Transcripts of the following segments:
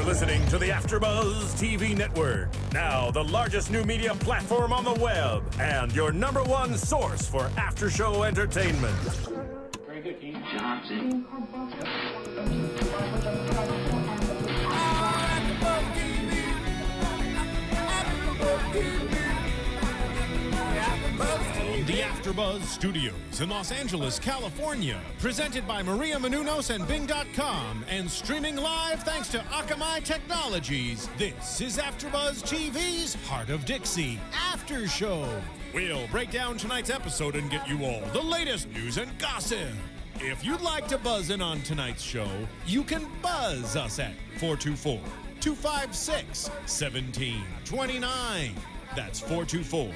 You're listening to the AfterBuzz TV Network, now the largest new media platform on the web, and your number one source for after-show entertainment. Very good, King Johnson. The AfterBuzz Studios in Los Angeles, California, presented by Maria Menounos and Bing.com, and streaming live thanks to Akamai Technologies. This is AfterBuzz TV's Heart of Dixie After Show. We'll break down tonight's episode and get you all the latest news and gossip. If you'd like to buzz in on tonight's show, you can buzz us at 424-256-1729. That's 424-256-1729.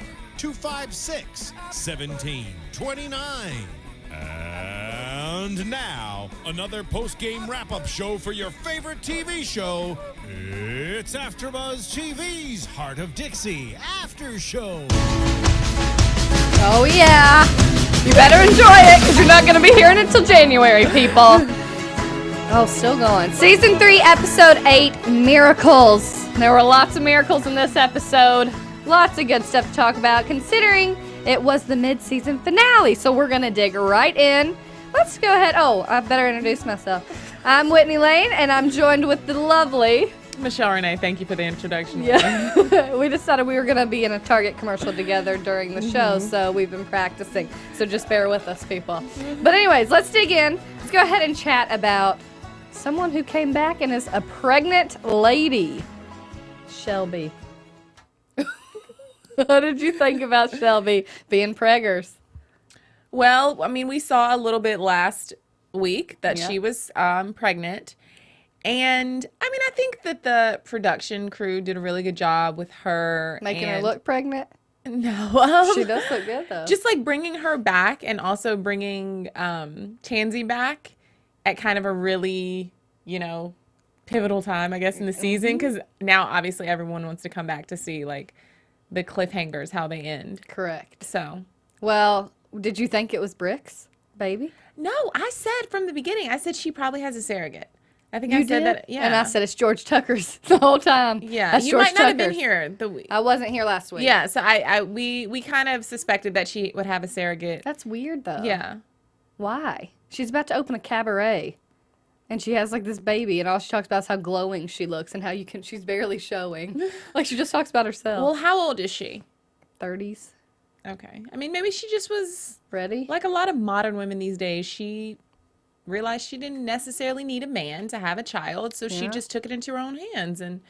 And now, another post-game wrap-up show for your favorite TV show. It's AfterBuzz TV's Heart of Dixie After Show. Oh, yeah. You better enjoy it, because you're not going to be hearing it until January, people. Oh, still going. Season 3, Episode 8, Miracles. There were lots of miracles in this episode. Lots of good stuff to talk about, considering it was the mid-season finale. So we're going to dig right in. Let's go ahead. Oh, I better introduce myself. I'm Whitney Lane, and I'm joined with the lovely Michelle Renee. Thank you for the introduction. Yeah. We decided we were going to be in a Target commercial together during the show, so we've been practicing. So just bear with us, people. But anyways, let's dig in. Let's go ahead and chat about someone who came back and is a pregnant lady. Shelby. What did you think about Shelby being preggers? Well, I mean, we saw a little bit last week that she was pregnant. And, I mean, I think that the production crew did a really good job with her. Making her look pregnant? No. She does look good, though. Just, like, bringing her back and also bringing Tansy back at kind of a really, pivotal time, I guess, in the season. Because now, obviously, everyone wants to come back to see, like, the cliffhangers, how they end. Correct. So. Well, did you think it was Brick's baby? No, I said from the beginning, I said she probably has a surrogate. I think You I said did? that. Yeah. And I said it's George Tucker's the whole time. Yeah. That's You George might not have been Tucker's. here. I wasn't here last week. Yeah. So we kind of suspected that she would have a surrogate. That's weird, though. Yeah. Why? She's about to open a cabaret. And she has, like, this baby, and all she talks about is how glowing she looks and how she's barely showing. Like, she just talks about herself. Well, how old is she? 30s. Okay. I mean, maybe she just was Ready? like a lot of modern women these days. She realized she didn't necessarily need a man to have a child, so she just took it into her own hands. And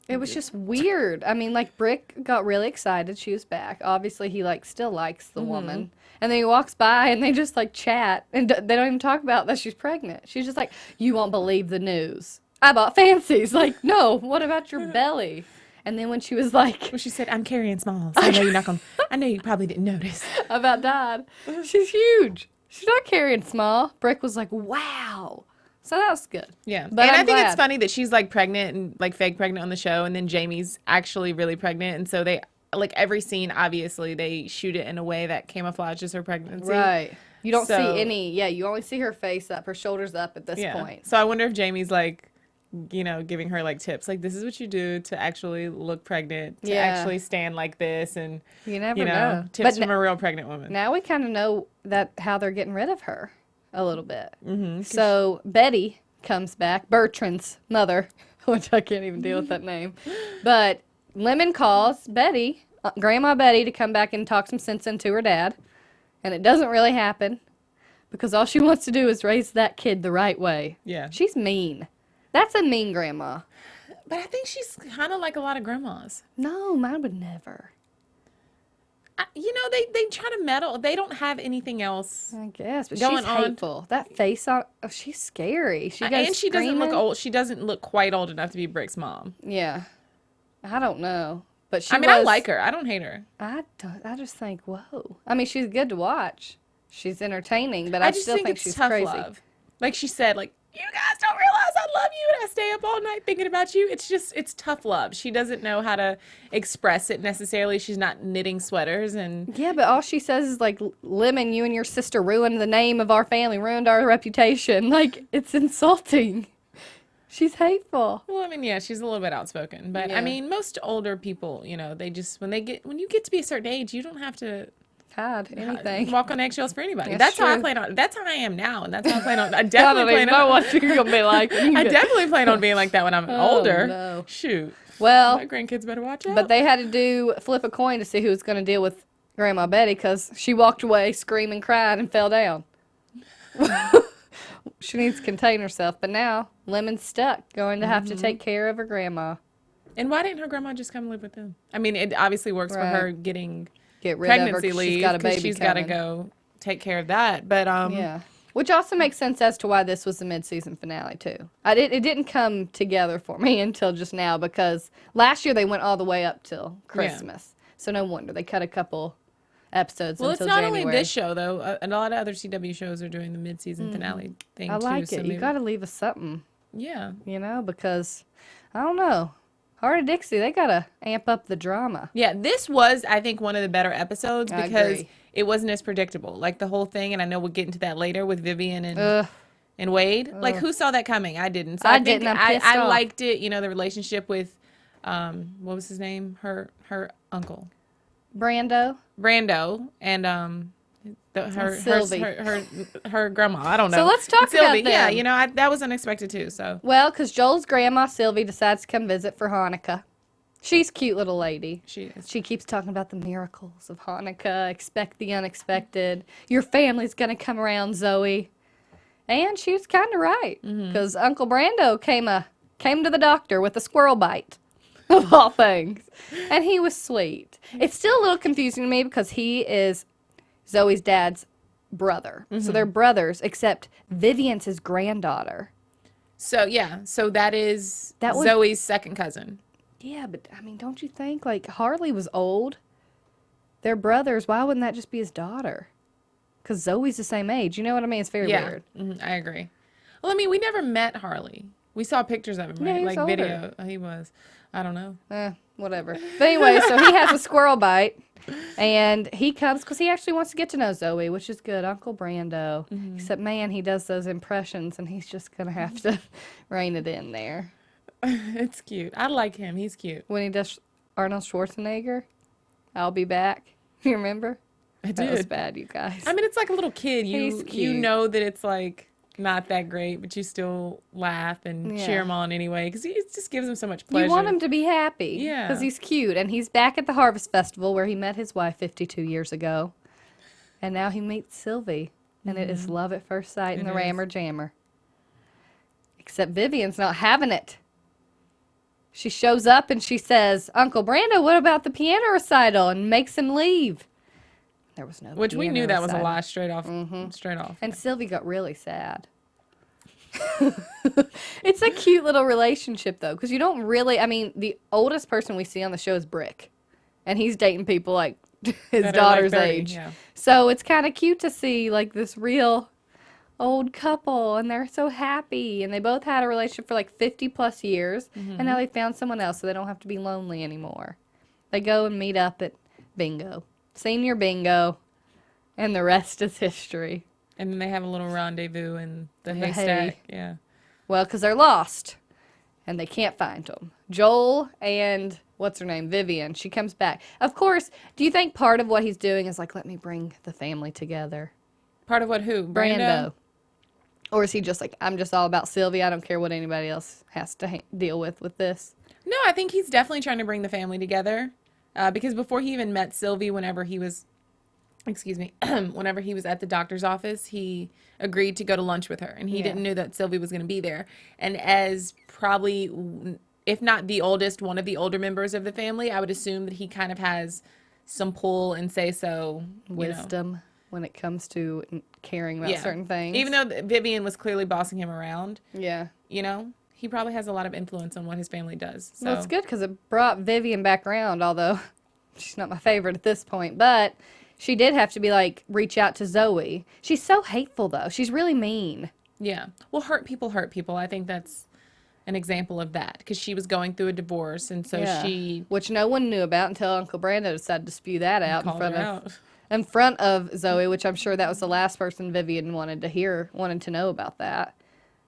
It was just weird. I mean, like, Brick got really excited she was back. Obviously, he, like, still likes the woman. And then he walks by, and they just, like, chat. And they don't even talk about that she's pregnant. She's just like, you won't believe the news. I bought fancies. Like, no, what about your belly? And then when she was like... Well, she said, I'm carrying small, so I know you're not going to... I know you probably didn't notice. About Dad. She's huge. She's not carrying small. Brick was like, wow. So that was good. Yeah. But and I'm I think glad. it's funny that she's, like, pregnant and, like, fake pregnant on the show, and then Jamie's actually really pregnant. And so they, like, every scene, obviously, they shoot it in a way that camouflages her pregnancy. Right. You don't So- see any... Yeah, you only see her face up, her shoulders up at this point. So I wonder if Jamie's, like, giving her, like, tips. Like, this is what you do to actually look pregnant, to actually stand like this, and, You never know. tips But from a real pregnant woman. now we kind of know that how they're getting rid of her a little bit. So Betty comes back, Bertrand's mother, which I can't even deal with that name. But Lemon calls Betty, Grandma Betty, to come back and talk some sense into her dad. And it doesn't really happen because all she wants to do is raise that kid the right way. Yeah. She's mean. That's a mean grandma. But I think she's kind of like a lot of grandmas. No, mine would never. They try to meddle. They don't have anything else. I guess, but Going she's on. hateful. That face on, oh, she's scary. She goes And she doesn't look screaming. old. She doesn't look quite old enough to be Brick's mom. Yeah. I don't know. But she I was, like her. I don't hate her. I just think, whoa. I mean, she's good to watch. She's entertaining, but I I just still think it's she's tough crazy. love. Like she said, like, you guys don't realize I love you and I stay up all night thinking about you. It's tough love. She doesn't know how to express it necessarily. She's not knitting sweaters and... Yeah, but all she says is, like, Lemon, you and your sister ruined the name of our family, ruined our reputation. Like, it's insulting. She's hateful. Well, I mean, yeah, she's a little bit outspoken, but Yeah. I mean, most older people, they just when you get to be a certain age, you don't have to God, anything. walk on eggshells for anybody. That's That's how I true. plan on. That's how I am now, and that's how I plan on. I I definitely don't even plan know on. what you're gonna be like. when you I get- definitely plan on being like that when I'm older. no. Shoot, Well, my grandkids better watch out. but they had to flip a coin to see who was gonna deal with Grandma Betty because she walked away screaming, crying, and fell down. She needs to contain herself, but now Lemon's stuck, going to have to take care of her grandma. And why didn't her grandma just come live with them? I mean, it obviously works for Right. her getting Get rid of her pregnancy 'cause leave she's got a because baby she's got to coming. go take care of that. But Yeah. Which also makes sense as to why this was the mid-season finale, too. It didn't come together for me until just now because last year they went all the way up till Christmas. So no wonder. They cut a couple episodes well, it's until not January. only this show though. A lot of other CW shows are doing the mid-season finale thing I too. like so it. maybe, You got to leave us something, yeah. because, I don't know. Heart of Dixie, they got to amp up the drama. Yeah, this was, I think, one of the better episodes I because agree. it wasn't as predictable. Like the whole thing, and I know we'll get into that later with Vivian and Ugh. Wade. Like, who saw that coming? I didn't. So I think didn't. I'm pissed I off. liked it. The relationship with, what was his name? Her uncle, Brando. Brando, and her Sylvie. her grandma. I don't know. So let's talk Sylvie. about Yeah, them. that was unexpected too. So Well, because Joel's grandma, Sylvie, decides to come visit for Hanukkah. She's a cute little lady. she is. She keeps talking about the miracles of Hanukkah. Expect the unexpected. Your family's going to come around, Zoe. And she was kind of right. Because Uncle Brando came to the doctor with a squirrel bite, of all things. And he was sweet. It's still a little confusing to me because he is Zoe's dad's brother. So they're brothers, except Vivian's his granddaughter. So yeah, so that is That was- Zoe's second cousin. Yeah, but I mean, don't you think, like, Harley was old? They're brothers. Why wouldn't that just be his daughter? Because Zoe's the same age. You know what I mean? It's very Yeah, weird. I agree. Well, I mean, we never met Harley. We saw pictures of him, Yeah, right? he was Like older. video. He was. I don't know. Whatever. But anyway, so he has a squirrel bite, and he comes because he actually wants to get to know Zoe, which is good. Uncle Brando. Except, man, he does those impressions, and he's just going to have to rein it in there. It's cute. I like him. He's cute. When he does Arnold Schwarzenegger, I'll be back. You remember? I That was did. bad, you guys. I mean, it's like a little kid. He's You cute. know that it's like not that great, but you still laugh and Yeah. cheer him on anyway because he just gives him so much pleasure. You want him to be happy. Yeah. Because he's cute. And he's back at the Harvest Festival where he met his wife 52 years ago. And now he meets Sylvie. And it is love at first sight in It the is. Rammer Jammer. Except Vivian's not having it. She shows up and she says, Uncle Brando, what about the piano recital? And makes him leave. There was no Which we piano knew that was a recital. lie straight off. Straight off. And Sylvie got really sad. It's a cute little relationship, though, because you don't really, I mean, the oldest person we see on the show is Brick. And he's dating people like his That are like daughter's 30, age. yeah. So it's kind of cute to see, like, this real old couple, and they're so happy. And they both had a relationship for, like, 50-plus years. And now they found someone else, so they don't have to be lonely anymore. They go and meet up at bingo. Senior bingo. And the rest is history. And then they have a little rendezvous in the hay. haystack. Yeah. Well, because they're lost, and they can't find them. Joel and, what's her name, Vivian, she comes back. Of course, do you think part of what he's doing is like, let me bring the family together? Part of what? Who? Brando. Or is he just like, I'm just all about Sylvie, I don't care what anybody else has to deal with this? No, I think he's definitely trying to bring the family together. Because before he even met Sylvie, whenever he was at the doctor's office, he agreed to go to lunch with her. And he Yeah. didn't know that Sylvie was going to be there. And as probably, if not the oldest, one of the older members of the family, I would assume that he kind of has some pull and say-so. Wisdom when it comes to caring about certain things. Even though Vivian was clearly bossing him around, Yeah. he probably has a lot of influence on what his family does. So Well, it's good because it brought Vivian back around, although she's not my favorite at this point. But she did have to be like, reach out to Zoe. She's so hateful, though. She's really mean. yeah. Well, hurt people. I think that's an example of that because she was going through a divorce. And so Yeah. she Which no one knew about until Uncle Brando decided to spew that out called her out. in front of Zoe, which I'm sure that was the last person Vivian wanted to know about that.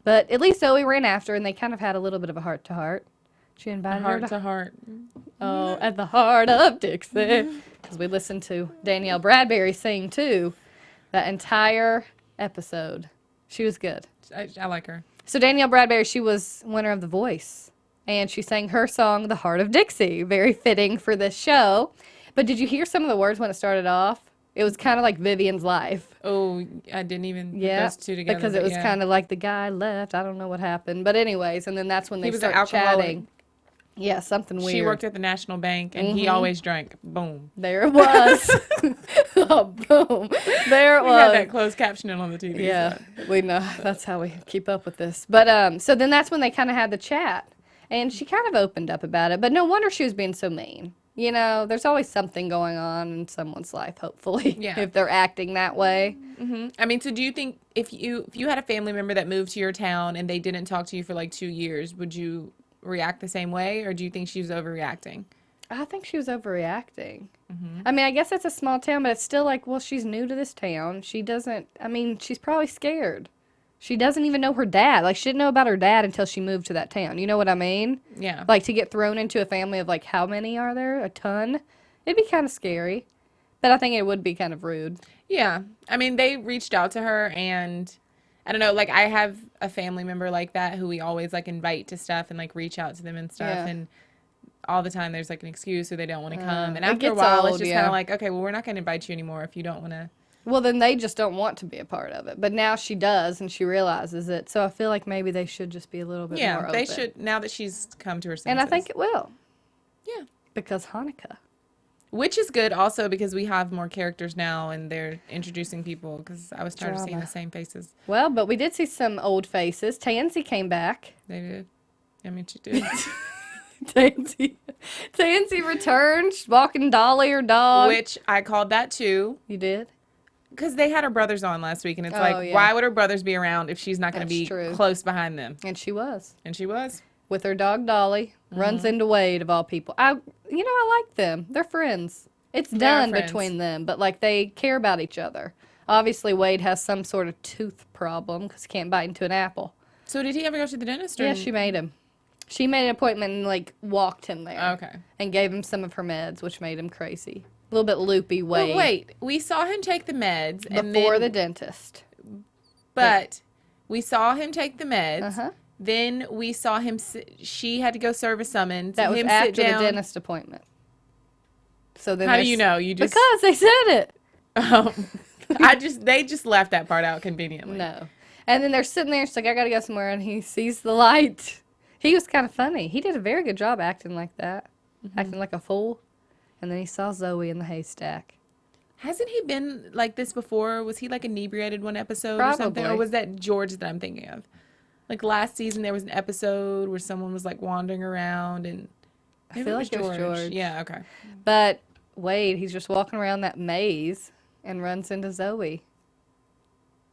But at least Zoe ran after, and they kind of had a little bit of a heart-to-heart. She invited her Heart to heart. Oh, at the Heart of Dixie. Because we listened to Danielle Bradbury sing, too, that entire episode. She was good. I like her. So Danielle Bradbury, she was winner of The Voice. And she sang her song, The Heart of Dixie. Very fitting for this show. But did you hear some of the words when it started off? It was kind of like Vivian's life. Oh, I didn't even put those two together. Because it was kind of like the guy left. I don't know what happened. But anyways, and then that's when they start chatting. Yeah, something weird. She worked at the National Bank, and he always drank. Boom. There it was. Oh, boom. There it was. We had that closed captioning on the TV. Yeah, we know. That's how we keep up with this. But so then that's when they kind of had the chat. And she kind of opened up about it. But no wonder she was being so mean. You know, there's always something going on in someone's life, hopefully, if they're acting that way. Mm-hmm. I mean, so do you think if you had a family member that moved to your town and they didn't talk to you for like 2 years, would you react the same way, or do you think she was overreacting? I think she was overreacting. I mean, I guess it's a small town, but it's still like, well, she's new to this town. She doesn't, I mean, she's probably scared. She doesn't even know her dad. Like, she didn't know about her dad until she moved to that town. You know what I mean? Yeah. Like, to get thrown into a family of, like, how many are there? A ton? It'd be kind of scary. But I think it would be kind of rude. Yeah. I mean, they reached out to her, and I don't know, like, I have a family member like that who we always, like, invite to stuff and, like, reach out to them and stuff. Yeah. And all the time there's, like, an excuse or they don't want to come. And it after a gets while, old, it's just kind of like, okay, well, we're not going to invite you anymore if you don't want to. Well, then they just don't want to be a part of it. But now she does, and she realizes it. So I feel like maybe they should just be a little bit more open. Yeah, they should, now that she's come to her senses. And I think it will. Yeah. Because Hanukkah. Which is good also because we have more characters now and they're introducing people because I was tired of seeing the same faces. Well, but we did see some old faces. Tansy came back. They did. I mean, she did. Tansy returned. She's walking Dolly, her dog. Which I called that too. You did? Because they had her brothers on last week, and it's why would her brothers be around if she's not going to be close behind them? And she was. And she was. With her dog Dolly, runs into Wade of all people. I like them. They're friends. It's done between them, but like they care about each other. Obviously, Wade has some sort of tooth problem because he can't bite into an apple. So did he ever go to the dentist? Yeah, she made him. She made an appointment and like walked him there. Okay. And gave him some of her meds, which made him crazy. A little bit loopy Wade. Well, wait, we saw him take the meds before the dentist. But we saw him take the meds. Uh-huh. Then we saw him. She had to go serve a summons. That was him after sit the down. dentist appointment. So then how do you know? You just because they said it. They just left that part out conveniently. No. And then they're sitting there. She's like, I gotta go somewhere, and he sees the light. He was kind of funny. He did a very good job acting like that, acting like a fool. And then he saw Zoe in the haystack. Hasn't he been like this before? Was he like inebriated one episode or something? Probably. Or was that George that I'm thinking of? Like last season, there was an episode where someone was like wandering around and I feel like it was George. Yeah, okay. But Wade, he's just walking around that maze and runs into Zoe.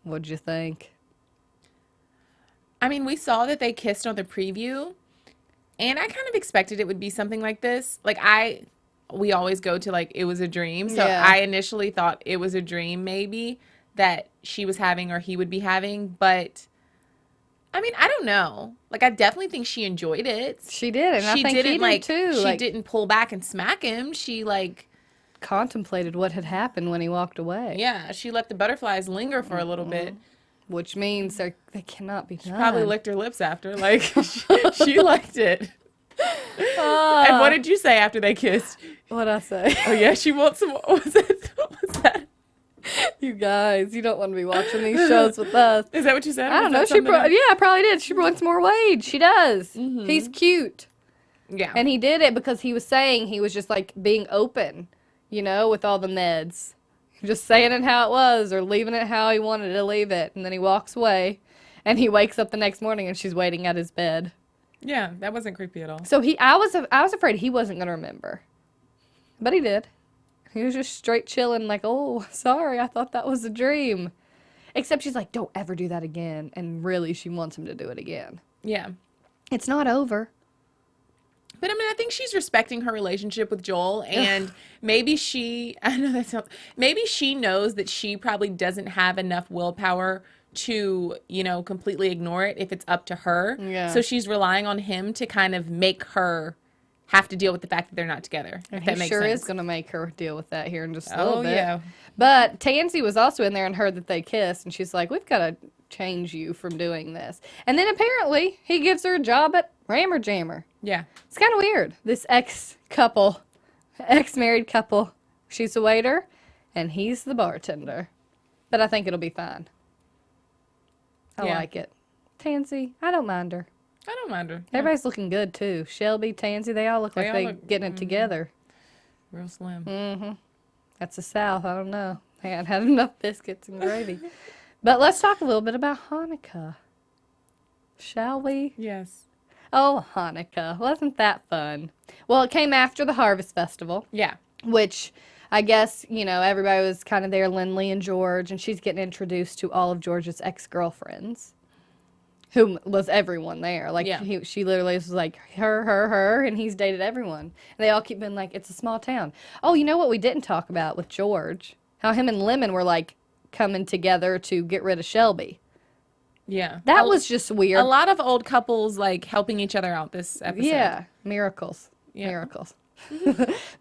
What'd you think? I mean, we saw that they kissed on the preview, and I kind of expected it would be something like this. Like we always go to like it was a dream, so Yeah. I initially thought it was a dream maybe that she was having or he would be having, but I mean, I don't know. Like, I definitely think she enjoyed it. She did, and I think he did like, too. She like, didn't pull back and smack him. She like contemplated what had happened when he walked away. Yeah, she let the butterflies linger for a little bit. Which means they cannot be done. Probably licked her lips after. Like, she liked it. And what did you say after they kissed? What'd I say? Oh, yeah, she wants some. What was that? You guys, you don't want to be watching these shows with us. Is that what you said? I don't know. I probably did. She wants more Wade. She does. Mm-hmm. He's cute. Yeah. And he did it because he was saying he was just like being open, you know, with all the meds. Just saying it how it was or leaving it how he wanted to leave it. And then he walks away and he wakes up the next morning and she's waiting at his bed. Yeah, that wasn't creepy at all. So I was afraid he wasn't going to remember. But he did. He was just straight chilling like, oh, sorry, I thought that was a dream. Except she's like, don't ever do that again. And really, she wants him to do it again. Yeah. It's not over. But I mean, I think she's respecting her relationship with Joel, and maybe she knows that she probably doesn't have enough willpower to, completely ignore it if it's up to her. Yeah. So she's relying on him to kind of make her have to deal with the fact that they're not together. And if that he makes sure sense. is going to make her deal with that here in just a little bit. Yeah. But Tansy was also in there and heard that they kissed, and she's like, we've got to change you from doing this. And then apparently he gives her a job at Rammer Jammer. Yeah. It's kind of weird. This ex-married couple, she's a waiter, and he's the bartender. But I think it'll be fine. I like it. Tansy, I don't mind her. I don't mind her. Everybody's looking good, too. Shelby, Tansy, they all look like they're getting it together. Real slim. Mm-hmm. That's the South. I don't know. They hadn't had enough biscuits and gravy. But let's talk a little bit about Hanukkah. Shall we? Yes. Oh, Hanukkah. Wasn't that fun? Well, it came after the Harvest Festival. Yeah. Which I guess, everybody was kind of there, Lindley and George, and she's getting introduced to all of George's ex-girlfriends. Who was everyone there. Like, she literally was like, her, and he's dated everyone. And they all keep being like, it's a small town. Oh, you know what we didn't talk about with George? How him and Lemon were, like, coming together to get rid of Shelby. Yeah. That was just weird. A lot of old couples, like, helping each other out this episode. Yeah. Miracles. Yeah. Miracles.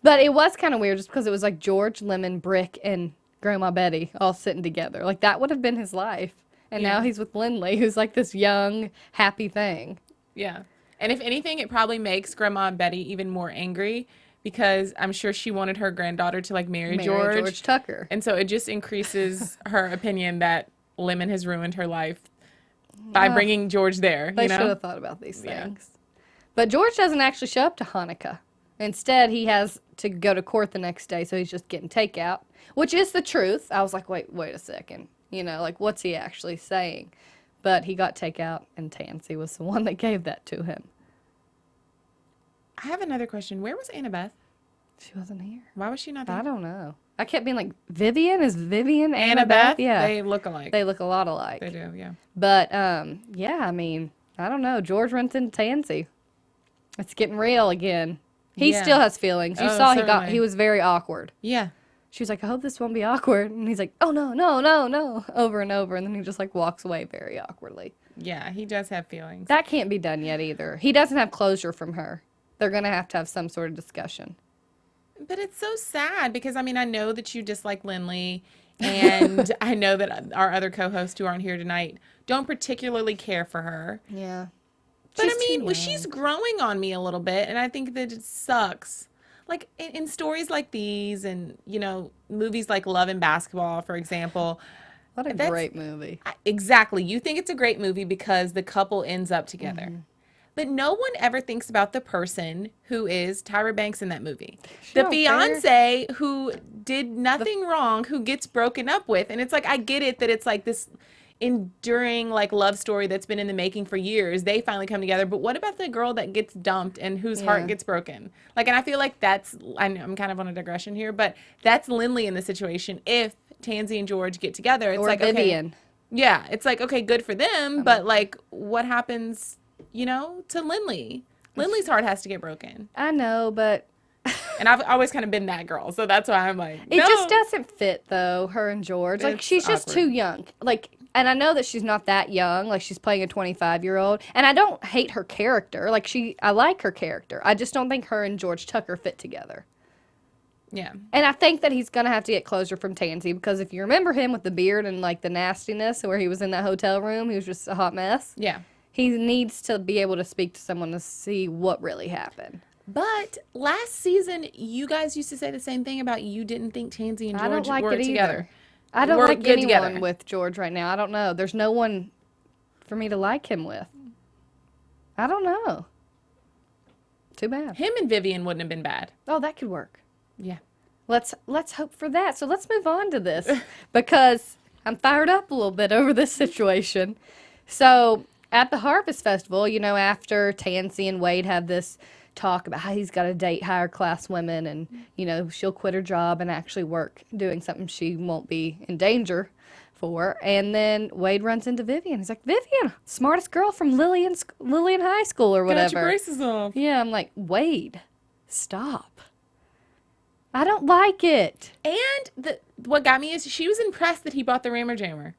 But it was kind of weird just because it was like George, Lemon, Brick, and Grandma Betty all sitting together. Like, that would have been his life. And now he's with Lindley, who's like this young, happy thing. Yeah. And if anything, it probably makes Grandma Betty even more angry because I'm sure she wanted her granddaughter to, like, marry George Tucker. And so it just increases her opinion that Lemon has ruined her life by bringing George there. They should have thought about these things. But George doesn't actually show up to Hanukkah. Instead, he has to go to court the next day, so he's just getting takeout, which is the truth. I was like, wait a second. Like, what's he actually saying? But he got takeout, and Tansy was the one that gave that to him. I have another question. Where was Annabeth? She wasn't here. Why was she not there? I don't know. I kept being like, Vivian? Is Vivian Annabeth? Yeah. They look alike. They look a lot alike. They do, yeah. But, yeah, I mean, I don't know. George runs into Tansy. It's getting real again. He still has feelings. You saw he was very awkward. Yeah. She was like, I hope this won't be awkward. And he's like, oh, no, over and over. And then he just, like, walks away very awkwardly. Yeah, he does have feelings. That can't be done yet either. He doesn't have closure from her. They're going to have some sort of discussion. But it's so sad because, I mean, I know that you dislike Lindley. And I know that our other co-hosts who aren't here tonight don't particularly care for her. Yeah. But, she's growing on me a little bit. And I think that it sucks. Like, in stories like these and, movies like Love and Basketball, for example. What a great movie. Exactly. You think it's a great movie because the couple ends up together. Mm-hmm. But no one ever thinks about the person who is Tyra Banks in that movie. The fiancé who did nothing wrong, who gets broken up with. And it's like, I get it that it's like this enduring like love story that's been in the making for years. They finally come together, but what about the girl that gets dumped and whose heart gets broken? Like, and I feel like I know I'm kind of on a digression here, but that's Lindley in the situation. If Tansy and George get together, it's like Vivian. Okay, yeah, it's like, okay, good for them, but like, what happens, to Lindley? Lindley's heart has to get broken. I know, but and I've always kind of been that girl, so that's why I'm like, it just doesn't fit though. Her and George, like, she's just too young, like. And I know that she's not that young, like she's playing a 25-year-old. And I don't hate her character. Like, I like her character. I just don't think her and George Tucker fit together. Yeah. And I think that he's going to have to get closure from Tansy because if you remember him with the beard and like the nastiness where he was in that hotel room, he was just a hot mess. Yeah. He needs to be able to speak to someone to see what really happened. But last season, you guys used to say the same thing about you didn't think Tansy and George were together. I don't like anyone with George right now. I don't know. There's no one for me to like him with. I don't know. Too bad. Him and Vivian wouldn't have been bad. Oh, that could work. Yeah. Let's hope for that. So let's move on to this because I'm fired up a little bit over this situation. So at the Harvest Festival, after Tansy and Wade have this talk about how he's got to date higher class women and, she'll quit her job and actually work doing something she won't be in danger for. And then Wade runs into Vivian. He's like, Vivian, smartest girl from Lillian High School or whatever. Got your braces off. Yeah, I'm like, Wade, stop. I don't like it. And what got me is she was impressed that he bought the Rammer Jammer.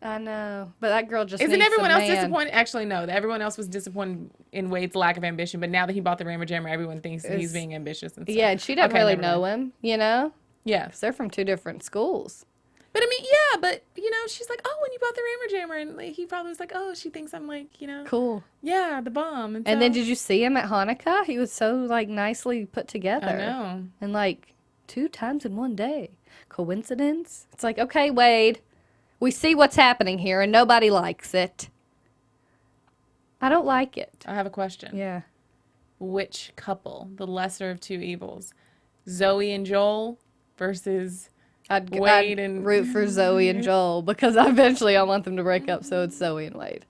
I know, but that girl just Isn't needs everyone some else man. disappointed? Actually, no. Everyone else was disappointed in Wade's lack of ambition, but now that he bought the Rammer Jammer, everyone thinks he's being ambitious and stuff. Yeah, and she doesn't Okay, really never know mind. him, you know? Yeah. Because they're from 2 different schools. But I mean, yeah, but, you know, she's like, oh, when you bought the Rammer Jammer, and like, he probably was like, oh, she thinks I'm like, you know. Cool. Yeah, the bomb. And then did you see him at Hanukkah? He was so, like, nicely put together. I know. And, like, 2 times in one day. Coincidence? It's like, okay, Wade, we see what's happening here, and nobody likes it. I don't like it. I have a question. Yeah. Which couple, the lesser of 2 evils? Zoe and Joel versus Wade and root for Zoe and Joel because eventually I want them to break up, so it's Zoe and Wade.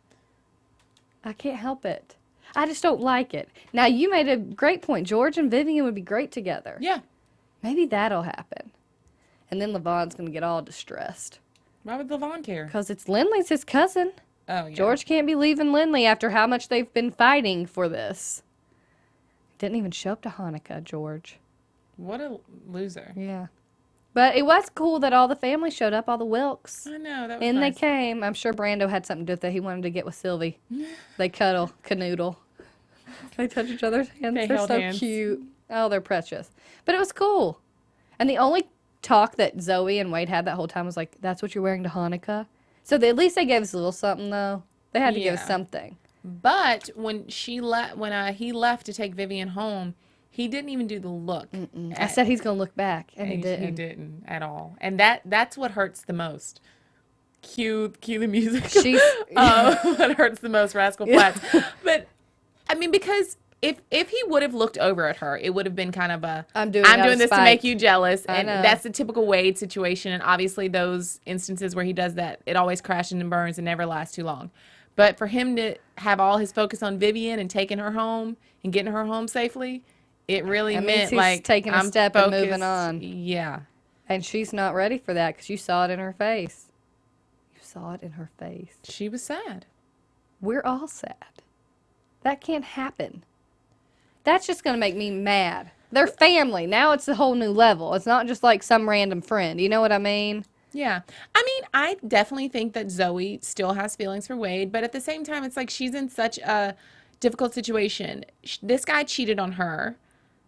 I can't help it. I just don't like it. Now, you made a great point. George and Vivian would be great together. Yeah. Maybe that'll happen. And then Levon's going to get all distressed. Why would Levon care? Because it's Lindley's his cousin. Oh, yeah. George can't be leaving Lindley after how much they've been fighting for this. Didn't even show up to Hanukkah, George. What a loser. Yeah. But it was cool that all the family showed up, all the Wilkes. I know. That was And nice. they came. I'm sure Brando had something to do with it. He wanted to get with Sylvie. They cuddle, canoodle. They touch each other's hands. They They're held so hands. cute. Oh, they're precious. But it was cool. And the only talk that Zoe and Wade had that whole time was like, that's what you're wearing to Hanukkah? So at least they gave us a little something, though. They had to give us Yeah. something. But when he left to take Vivian home, he didn't even do the look. I said he's going to look back, and he He didn't. didn't at all. And that's what hurts the most. Cue the music. She's- What hurts the most, Rascal Flatts. But I mean, because if he would have looked over at her, it would have been kind of a I'm doing it out of this to spite. make you jealous. I And know. that's the typical Wade situation. And obviously those instances where he does that, it always crashes and burns and never lasts too long. But for him to have all his focus on Vivian and taking her home and getting her home safely, it really That means meant he's like taking a I'm step and focused. moving on. Yeah. And she's not ready for that because you saw it in her face. You saw it in her face. She was sad. We're all sad. That can't happen. That's just going to make me mad. They're family. Now it's a whole new level. It's not just like some random friend. You know what I mean? Yeah. I mean, I definitely think that Zoe still has feelings for Wade, but at the same time, it's like she's in such a difficult situation. This guy cheated on her.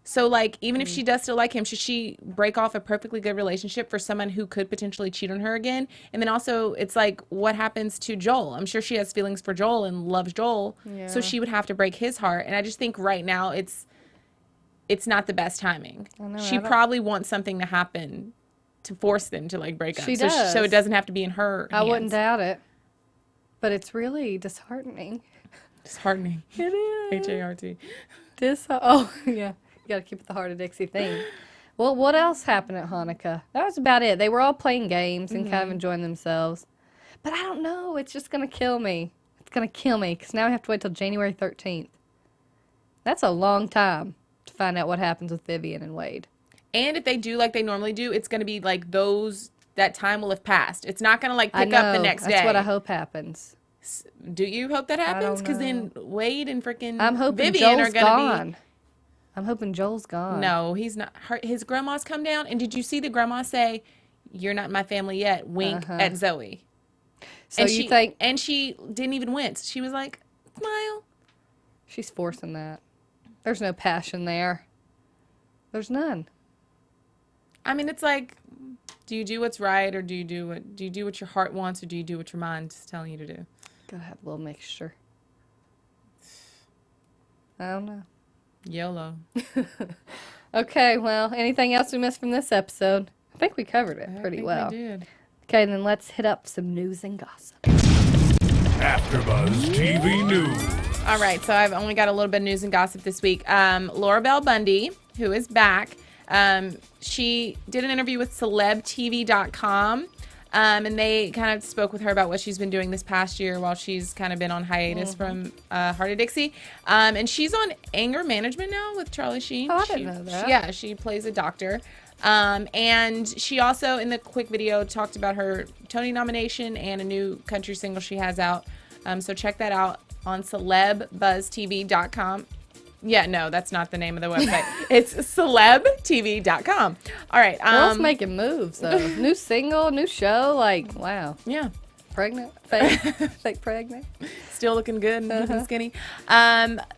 So, like, even if she does still like him, should she break off a perfectly good relationship for someone who could potentially cheat on her again? And then also, it's like, what happens to Joel? I'm sure she has feelings for Joel and loves Joel. Yeah. So she would have to break his heart. And I just think right now it's not the best timing. I know, She I don't- probably wants something to happen to force them to, like, break up. She So does. it doesn't have to be in her I wouldn't hands. doubt it. But it's really disheartening. Disheartening. It is. H-A-R-T. Oh, yeah. You got to keep it the Heart of Dixie thing. Well, what else happened at Hanukkah? That was about it. They were all playing games and kind of enjoying themselves. But I don't know. It's just going to kill me. It's going to kill me because now we have to wait till January 13th. That's a long time to find out what happens with Vivian and Wade. And if they do like they normally do, it's going to be like that time will have passed. It's not going to like I pick know. up the next day. That's what I hope happens. Do you hope that happens? don't Because then Wade and freaking I'm hoping Vivian Joel's are going to gone. be. I'm hoping Joel's gone. No, he's not. His grandma's come down. And did you see the grandma say, "You're not my family yet"? Wink at Zoe. So and you think And she didn't even wince. She was like, smile. she's forcing that? There's no passion there. There's none. I mean, it's like, do you do what's right, or do you do what your heart wants, or do you do what your mind's telling you to do? Gotta have a little mixture. I don't know. YOLO. Okay, well, anything else we missed from this episode? I think we covered it I pretty think well. we did. Okay, then let's hit up some news and gossip. AfterBuzz TV News. All right, so I've only got a little bit of news and gossip this week. Laura Bell Bundy, who is back, she did an interview with CelebTV.com, and they kind of spoke with her about what she's been doing this past year while she's kind of been on hiatus from Hart of Dixie. And she's on anger management now with Charlie Sheen. Oh, I didn't know that. Yeah, she plays a doctor. And she also, in the quick video, talked about her Tony nomination and a new country single she has out. So check that out on CelebBuzzTV.com. Yeah, no, that's not the name of the website. It's CelebTV.com. All right. Girls making moves, though. New single, new show. Like, wow. Yeah. pregnant, fake pregnant. Still looking good and looking skinny.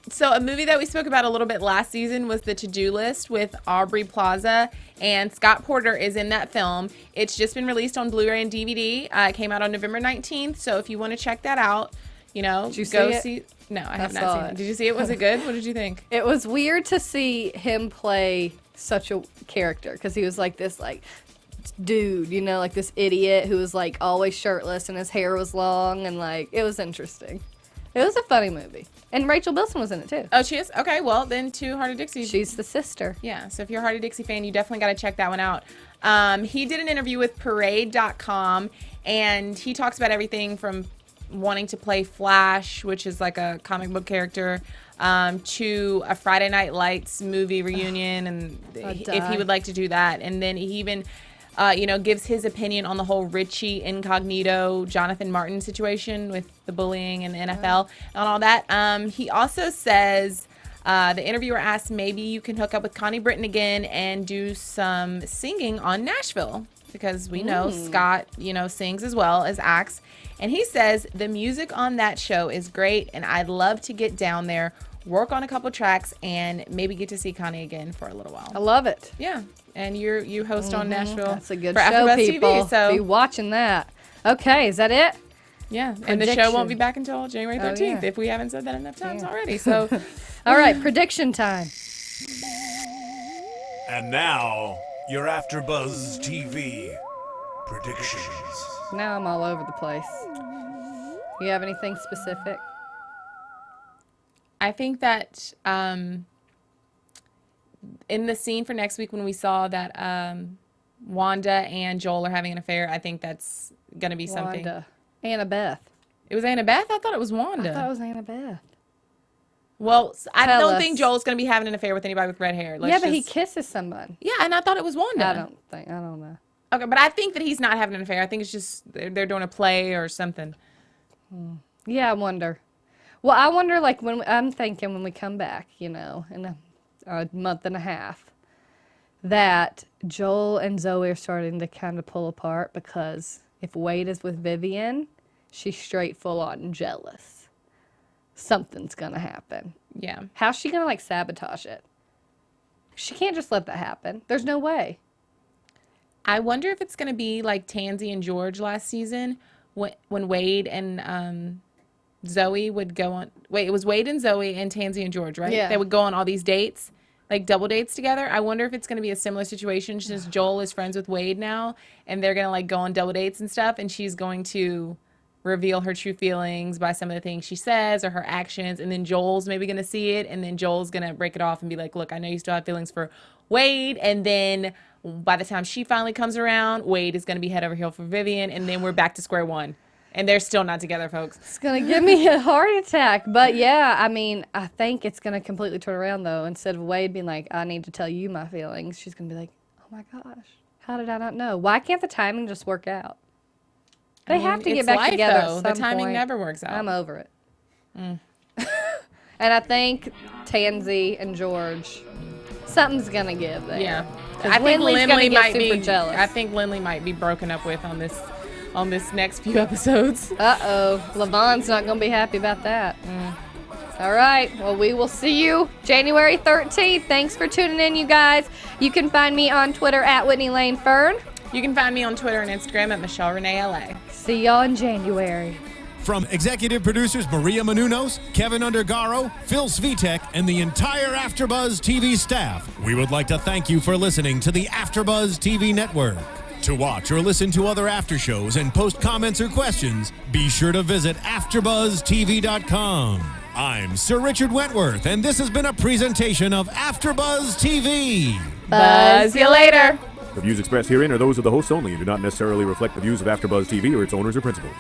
So a movie that we spoke about a little bit last season was The To-Do List with Aubrey Plaza, and Scott Porter is in that film. It's just been released on Blu-ray and DVD. It came out on November 19th, so if you want to check that out, Did you go see it? No, I have not seen it. Did you see it? Was it good? What did you think? It was weird to see him play such a character because he was like this dude, like this idiot who was like always shirtless and his hair was long and like it was interesting. It was a funny movie. And Rachel Bilson was in it too. Oh, she is? Okay, well then to Hart of Dixie. She's the sister. Yeah, so if you're a Hart of Dixie fan, you definitely got to check that one out. He did an interview with Parade.com and he talks about everything from wanting to play Flash, which is like a comic book character, to a Friday Night Lights movie reunion, and if he would like to do that. And then he even, gives his opinion on the whole Richie Incognito, Jonathan Martin situation with the bullying in the NFL and all that. He also says, the interviewer asked, maybe you can hook up with Connie Britton again and do some singing on Nashville, because we know Scott, sings as well as acts. And he says, the music on that show is great, and I'd love to get down there, work on a couple tracks, and maybe get to see Connie again for a little while. I love it. Yeah, and you host on Nashville. That's a good for show, AfterBuzz people. TV, so be watching that. Okay, is that it? Yeah, and the show won't be back until January 13th, if we haven't said that enough times already. So, all right, prediction time. And now, your AfterBuzz TV predictions. Now I'm all over the place. You have anything specific? I think that in the scene for next week when we saw that Wanda and Joel are having an affair, I think that's going to be something. Wanda. Annabeth. It was Annabeth? I thought it was Wanda. I thought it was Annabeth. Well, I Tell don't us. think Joel's going to be having an affair with anybody with red hair. Yeah, but he kisses someone. Yeah, and I thought it was Wanda. I don't know. Okay, but I think that he's not having an affair. I think it's just they're doing a play or something. Yeah, I wonder. Well, I wonder, like, I'm thinking when we come back, in a month and a half, that Joel and Zoe are starting to kind of pull apart, because if Wade is with Vivian, she's straight full on jealous. Something's going to happen. Yeah. How's she going to, like, sabotage it? She can't just let that happen. There's no way. I wonder if it's going to be like Tansy and George last season when Wade and Zoe would go on. Wait, it was Wade and Zoe and Tansy and George, right? Yeah. They would go on all these dates, like double dates together. I wonder if it's going to be a similar situation since Joel is friends with Wade now, and they're going to like go on double dates and stuff, and she's going to reveal her true feelings by some of the things she says or her actions, and then Joel's maybe going to see it, and then Joel's going to break it off and be like, look, I know you still have feelings for Wade, and then by the time she finally comes around, Wade is going to be head over heel for Vivian, and then we're back to square one. And they're still not together, folks. It's going to give me a heart attack. But, yeah, I mean, I think it's going to completely turn around, though. Instead of Wade being like, I need to tell you my feelings, she's going to be like, oh, my gosh, how did I not know? Why can't the timing just work out? They have to get back life, together though. at some The timing point. never works out. I'm over it. And I think Tansy and George, something's going to give there. Yeah. 'Cause I think Lindley's gonna Lindley get might super be jealous. I think Lindley might be broken up with on this next few episodes. Uh-oh. Levon's not going to be happy about that. All right. Well, we will see you January 13th. Thanks for tuning in, you guys. You can find me on Twitter at Whitney Lane Fern. You can find me on Twitter and Instagram at Michelle Renee LA. See y'all in January. From executive producers Maria Menounos, Kevin Undergaro, Phil Svitek, and the entire AfterBuzz TV staff, we would like to thank you for listening to the AfterBuzz TV network. To watch or listen to other after shows and post comments or questions, be sure to visit AfterBuzzTV.com. I'm Sir Richard Wentworth, and this has been a presentation of AfterBuzz TV. Buzz you later. The views expressed herein are those of the hosts only and do not necessarily reflect the views of AfterBuzz TV or its owners or principals.